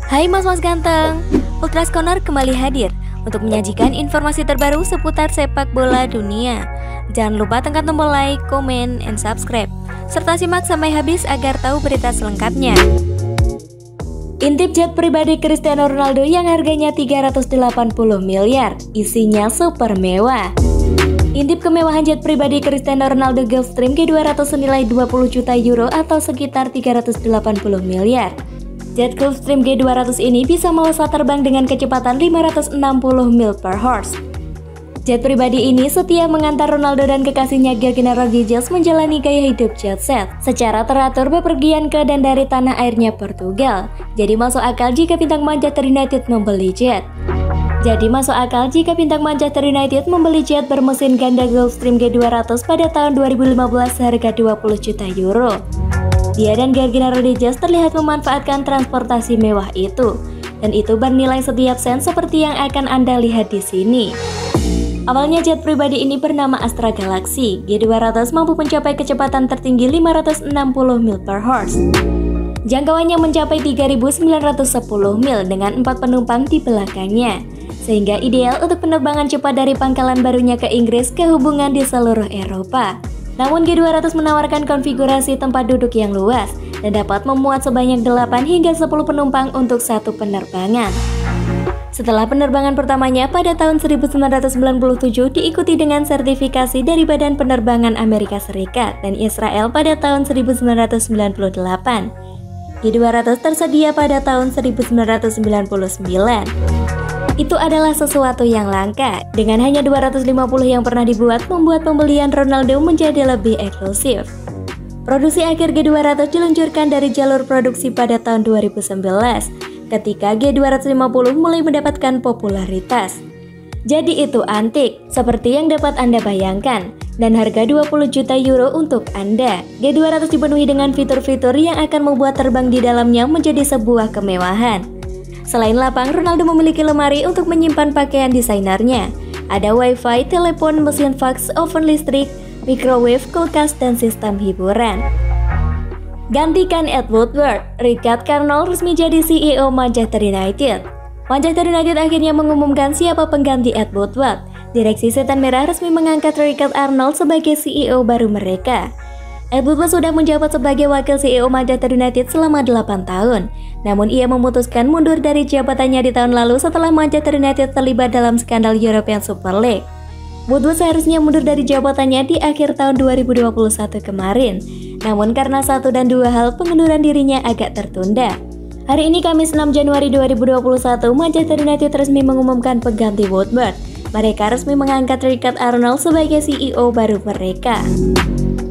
Hai mas-mas ganteng, Ultras Corner kembali hadir untuk menyajikan informasi terbaru seputar sepak bola dunia. Jangan lupa tekan tombol like, komen, and subscribe, serta simak sampai habis agar tahu berita selengkapnya. Intip jet pribadi Cristiano Ronaldo yang harganya 380 miliar, isinya super mewah. Intip kemewahan jet pribadi Cristiano Ronaldo Gulfstream G200 senilai 20 juta euro atau sekitar 380 miliar. Jet Gulfstream G200 ini bisa melesat terbang dengan kecepatan 560 mil per horse. Jet pribadi ini setia mengantar Ronaldo dan kekasihnya Georgina Rodriguez menjalani gaya hidup jet set secara teratur bepergian ke dan dari tanah airnya Portugal. Jadi masuk akal jika bintang Manchester United membeli jet. membeli jet bermesin ganda Gulfstream G200 pada tahun 2015 seharga 20 juta euro. Dia dan Georgina Rodriguez terlihat memanfaatkan transportasi mewah itu, dan itu bernilai setiap sen seperti yang akan Anda lihat di sini. Awalnya jet pribadi ini bernama Astra Galaxy. G200 mampu mencapai kecepatan tertinggi 560 mil per horse. Jangkauannya mencapai 3.910 mil dengan 4 penumpang di belakangnya, sehingga ideal untuk penerbangan cepat dari pangkalan barunya ke Inggris ke hubungan di seluruh Eropa. Namun G200 menawarkan konfigurasi tempat duduk yang luas dan dapat memuat sebanyak 8 hingga 10 penumpang untuk satu penerbangan. Setelah penerbangan pertamanya pada tahun 1997 diikuti dengan sertifikasi dari Badan Penerbangan Amerika Serikat dan Israel pada tahun 1998. G200 tersedia pada tahun 1999. Itu adalah sesuatu yang langka. Dengan hanya 250 yang pernah dibuat, membuat pembelian Ronaldo menjadi lebih eksklusif. Produksi akhir G200 diluncurkan dari jalur produksi pada tahun 2011, ketika G250 mulai mendapatkan popularitas. Jadi itu antik, seperti yang dapat Anda bayangkan, dan harga 20 juta euro untuk Anda. G200 dipenuhi dengan fitur-fitur yang akan membuat terbang di dalamnya menjadi sebuah kemewahan. Selain lapang, Ronaldo memiliki lemari untuk menyimpan pakaian desainernya. Ada wifi, telepon, mesin fax, oven listrik, microwave, kulkas, dan sistem hiburan. Gantikan Ed Woodward, Richard Carnell resmi jadi CEO Manchester United. Manchester United akhirnya mengumumkan siapa pengganti Ed Woodward. Direksi Setan Merah resmi mengangkat Richard Arnold sebagai CEO baru mereka. Ed Woodward sudah menjabat sebagai wakil CEO Manchester United selama 8 tahun. Namun ia memutuskan mundur dari jabatannya di tahun lalu setelah Manchester United terlibat dalam skandal European Super League. Woodward seharusnya mundur dari jabatannya di akhir tahun 2021 kemarin. Namun karena satu dan dua hal, pengunduran dirinya agak tertunda. Hari ini Kamis 6 Januari 2021, Manchester United resmi mengumumkan pengganti Woodward. Mereka resmi mengangkat Richard Arnold sebagai CEO baru mereka.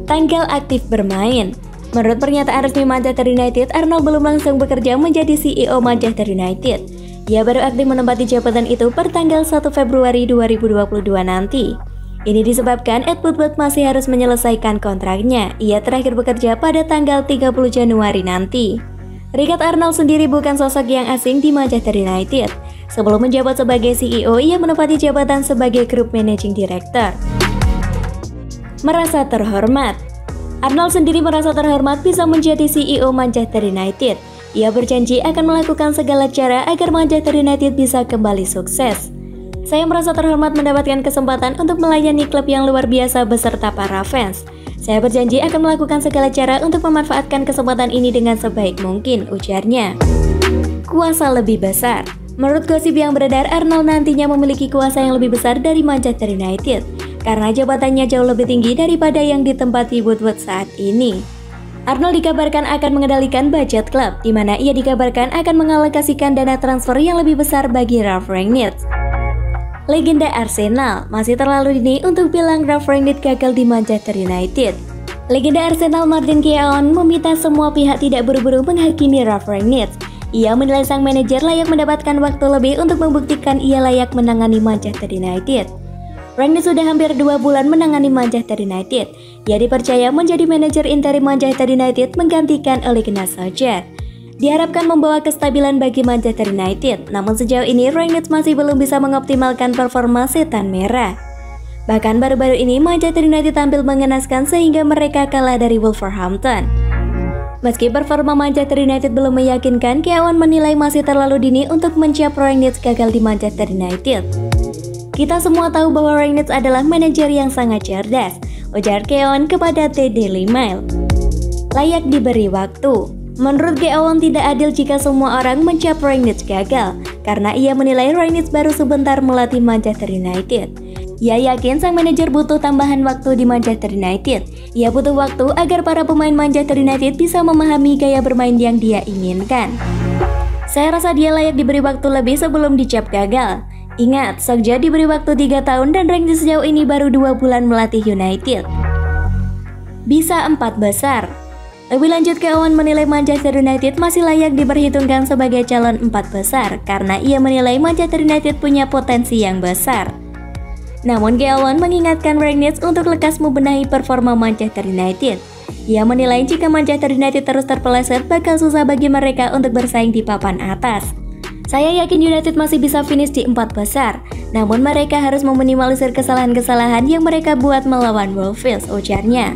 Tanggal aktif bermain. Menurut pernyataan resmi Manchester United, Arnold belum langsung bekerja menjadi CEO Manchester United. Ia baru aktif menempati jabatan itu per tanggal 1 Februari 2022 nanti. Ini disebabkan Ed Woodward masih harus menyelesaikan kontraknya. Ia terakhir bekerja pada tanggal 30 Januari nanti. Richard Arnold sendiri bukan sosok yang asing di Manchester United. Sebelum menjabat sebagai CEO, ia menempati jabatan sebagai Group Managing Director. Merasa terhormat. Arnold sendiri merasa terhormat bisa menjadi CEO Manchester United. Ia berjanji akan melakukan segala cara agar Manchester United bisa kembali sukses. Saya merasa terhormat mendapatkan kesempatan untuk melayani klub yang luar biasa beserta para fans. Saya berjanji akan melakukan segala cara untuk memanfaatkan kesempatan ini dengan sebaik mungkin, ujarnya. Kuasa lebih besar. Menurut gosip yang beredar, Arnold nantinya memiliki kuasa yang lebih besar dari Manchester United karena jabatannya jauh lebih tinggi daripada yang ditempati Woodward saat ini. Arnold dikabarkan akan mengendalikan budget klub, di mana ia dikabarkan akan mengalokasikan dana transfer yang lebih besar bagi Ralf Rangnick. Legenda Arsenal, masih terlalu dini untuk bilang Ralf Rangnick gagal di Manchester United. Legenda Arsenal Martin Keown meminta semua pihak tidak buru-buru menghakimi Ralf Rangnick. Ia menilai sang manajer layak mendapatkan waktu lebih untuk membuktikan ia layak menangani Manchester United. Rangnick sudah hampir 2 bulan menangani Manchester United. Ia dipercaya menjadi manajer interim Manchester United menggantikan Ole Gunnar Solskjaer. Diharapkan membawa kestabilan bagi Manchester United, namun sejauh ini Rangnick masih belum bisa mengoptimalkan performa Setan Merah. Bahkan baru-baru ini Manchester United tampil mengenaskan sehingga mereka kalah dari Wolverhampton. Meski performa Manchester United belum meyakinkan, Keawan menilai masih terlalu dini untuk mencap Rangnick gagal di Manchester United. Kita semua tahu bahwa Rangnick adalah manajer yang sangat cerdas, ujar Keawan kepada The Daily Mail. Layak diberi waktu. Menurut Keawan tidak adil jika semua orang mencap Rangnick gagal, karena ia menilai Rangnick baru sebentar melatih Manchester United. Ia yakin sang manajer butuh tambahan waktu di Manchester United. Ia butuh waktu agar para pemain Manchester United bisa memahami gaya bermain yang dia inginkan. Saya rasa dia layak diberi waktu lebih sebelum dicap gagal. Ingat, Solskjaer diberi waktu 3 tahun dan Rangnick sejauh ini baru 2 bulan melatih United. Bisa 4 besar. Lebih lanjut, Keawan menilai Manchester United masih layak diperhitungkan sebagai calon 4 besar karena ia menilai Manchester United punya potensi yang besar. Namun Keawan mengingatkan Rangnick untuk lekas membenahi performa Manchester United. Ia menilai jika Manchester United terus terpeleset bakal susah bagi mereka untuk bersaing di papan atas. Saya yakin United masih bisa finish di 4 besar, namun mereka harus meminimalisir kesalahan-kesalahan yang mereka buat melawan Wolves, ujarnya.